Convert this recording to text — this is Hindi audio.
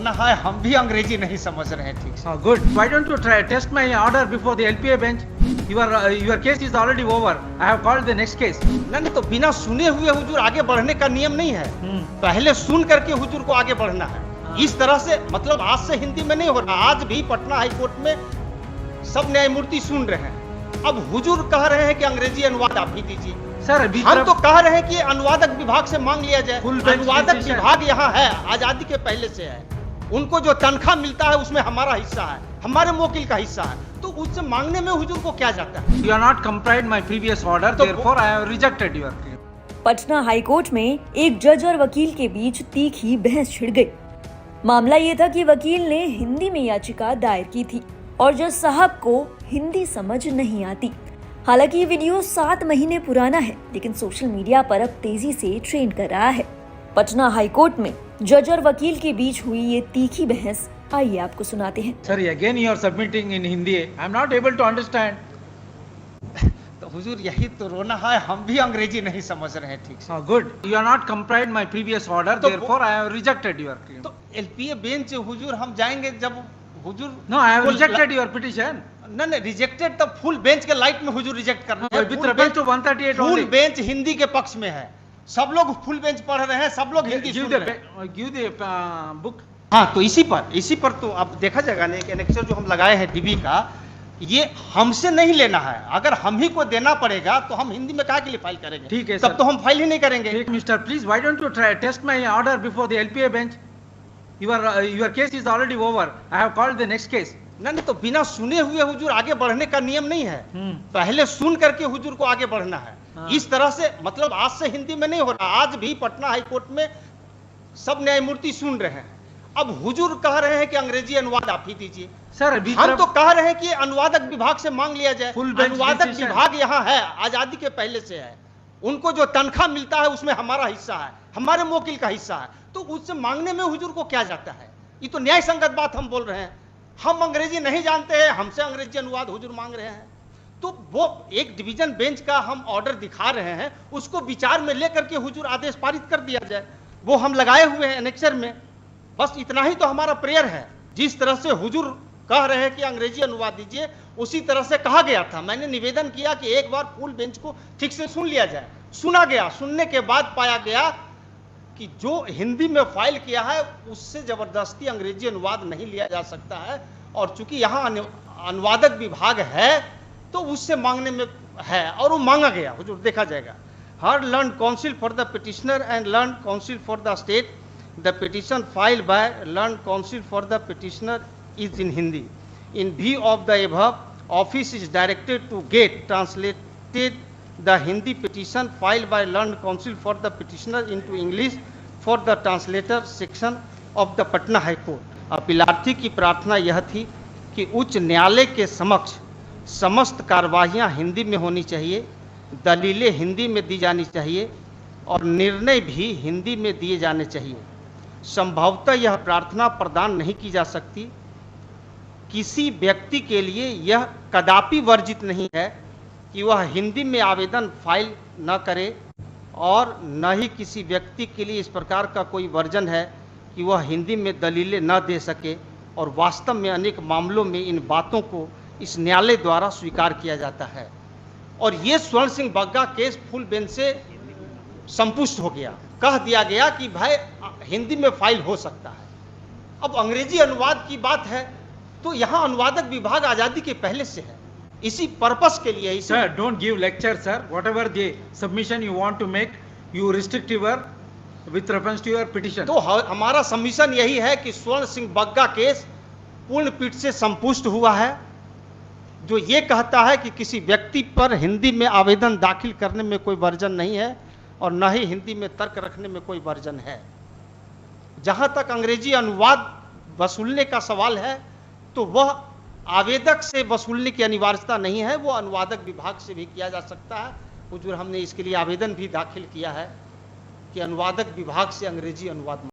रोना है, हम भी अंग्रेजी नहीं समझ रहे हैं ठीक से। Good. Why don't you try test my order before the LPA bench? Your case is already over. I have called the next case. नहीं तो बिना सुने हुए हुजूर आगे बढ़ने का नियम नहीं है। पहले सुन करके हुजूर को आगे बढ़ना है। इस तरह से मतलब आज से हिंदी में नहीं हो रहा। आज भी पटना हाई कोर्ट में सब न्यायमूर्ति सुन रहे हैं। अब हुजूर कह रहे हैं कि अंग्रेजी अनुवाद आप ही दीजिए। सर हम तो कह रहे हैं कि अनुवादक विभाग से मांग लिया जाए। अनुवादक विभाग यहाँ है, आजादी के पहले से है। उनको जो तनख्वाह मिलता है उसमें हमारा हिस्सा है, हमारे मोकिल का हिस्सा है, तो उससे मांगने में हुजूर को क्या जाता है। You are not complied my previous order, therefore I have rejected your claim. Patna high court में एक जज और वकील के बीच तीखी बहस छिड़ गई। मामला ये था कि वकील ने हिंदी में याचिका दायर की थी और जज साहब को हिंदी समझ नहीं आती। हालांकि ये वीडियो 7 महीने पुराना है, लेकिन सोशल मीडिया पर अब तेजी से ट्रेंड कर रहा है। पटना हाईकोर्ट में जज और वकील के बीच हुई ये तीखी बहस, आइए आपको सुनाते हैं। Sir, again you are submitting in Hindi. I am not able to understand. तो हुजूर यही तो रोना है, हम भी अंग्रेजी नहीं समझ रहे हैं ठीक से। Good. You are not complied my previous order, therefore I have rejected your claim. तो एलपीए बेंच हुजूर हम जाएंगे जब हुजूर No, I have rejected your petition. नहीं रिजेक्टेड तब फुल बेंच के लाइट में हुजूर रिजेक्ट कर रहे हैं। With reference to 138 full only. Bench Hindi के पक्ष में है। सब लोग फुल बेंच पढ़ रहे हैं, सब लोग हिंदी सुन रहे हैं। Give the book. हाँ तो इसी पर तो अब देखा जाएगा ना, एक एनेक्सर जो हम लगाए हैं डीबी का, ये हमसे नहीं लेना है। अगर हम ही को देना पड़ेगा तो हम हिंदी में काहे के लिए फाइल करेंगे? ठीक है तब सर। तो हम फाइल ही नहीं करेंगे। Mr. Please, why don't you try test my order before the LPA bench? Your case is already over. I have called the next case. नहीं तो बिना सुने हुए हुजूर आगे बढ़ने का नियम नहीं है। पहले सुन करके हुजूर को आगे बढ़ना है। इस तरह से मतलब आज से हिंदी में नहीं हो रहा। आज भी पटना हाई कोर्ट में सब न्यायमूर्ति सुन रहे हैं। अब हुजूर कह रहे हैं कि अंग्रेजी अनुवाद आप ही दीजिए। सर हम तो कह रहे हैं कि अनुवादक विभाग से मांग लिया जाए। Full bench अनुवादक decision. विभाग यहाँ है, आजादी के पहले से है। उनको जो तनख्वाह मिलता है उसमें हमारा हिस्सा है, हमारे मोकिल का हिस्सा है, तो उससे मांगने में हुजूर को क्या जाता है। ये तो न्याय संगत बात हम बोल रहे हैं। हम अंग्रेजी नहीं जानते हैं, हमसे अंग्रेजी अनुवाद हुजूर मांग रहे हैं। तो वो एक डिवीजन बेंच का हम ऑर्डर दिखा रहे हैं, उसको विचार में लेकर के हुजूर आदेश पारित कर दिया जाए। वो हम लगाए हुए हैं एनेक्सर में। बस इतना ही तो हमारा प्रेयर है। जिस तरह से हुजूर कह रहे हैं कि अंग्रेजी अनुवाद दीजिए, उसी तरह से कहा गया था। मैंने निवेदन किया कि एक बार फुल बेंच को ठीक से सुन लिया जाए। सुना गया, सुनने के बाद पाया गया कि जो हिंदी में फाइल किया है उससे जबरदस्ती अंग्रेजी अनुवाद नहीं लिया जा सकता है। और चूंकि यहाँ अनुवादक विभाग है तो उससे मांगने में है, और वो मांगा गया। हुजूर देखा जाएगा। Heard learned counsel for the petitioner and learned counsel for the state, the petition filed by learned counsel for the petitioner is in Hindi. In view of the above, office is directed to get translated the Hindi petition filed by learned counsel for the petitioner into English for the translator section of the Patna High Court. अपीलार्थी की प्रार्थना यह थी कि उच्च न्यायालय के समक्ष समस्त कार्यवाहियाँ हिंदी में होनी चाहिए, दलीलें हिंदी में दी जानी चाहिए और निर्णय भी हिंदी में दिए जाने चाहिए। संभवतः यह प्रार्थना प्रदान नहीं की जा सकती। किसी व्यक्ति के लिए यह कदापि वर्जित नहीं है कि वह हिंदी में आवेदन फाइल न करे, और न ही किसी व्यक्ति के लिए इस प्रकार का कोई वर्जन है कि वह हिंदी में दलीलें न दे सके। और वास्तव में अनेक मामलों में इन बातों को इस न्यायालय द्वारा स्वीकार किया जाता है। और ये स्वर्ण Singh Bagga case full bench से संपुष्ट हो गया। कह दिया गया कि भाई हिंदी में फाइल हो सकता है। अब अंग्रेजी अनुवाद की बात है तो यहाँ अनुवादक विभाग आजादी के पहले से है। इसी पर्पस के लिए Sir, don't give lecture, sir. Whatever the submission you want to make, you restrict your with reference to your petition. तो हमारा सबमिशन यही है कि स्वर्ण सिंह बग्गा केस पूर्ण पीठ से संपुष्ट हुआ है, जो ये कहता है कि किसी व्यक्ति पर हिंदी में आवेदन दाखिल करने में कोई वर्जन नहीं है और न ही हिंदी में तर्क रखने में कोई वर्जन है। जहां तक अंग्रेजी अनुवाद वसूलने का सवाल है तो वह आवेदक से वसूलने की अनिवार्यता नहीं है, वो अनुवादक विभाग से भी किया जा सकता है। हुजूर हमने इसके लिए आवेदन भी दाखिल किया है कि अनुवादक विभाग से अंग्रेजी अनुवाद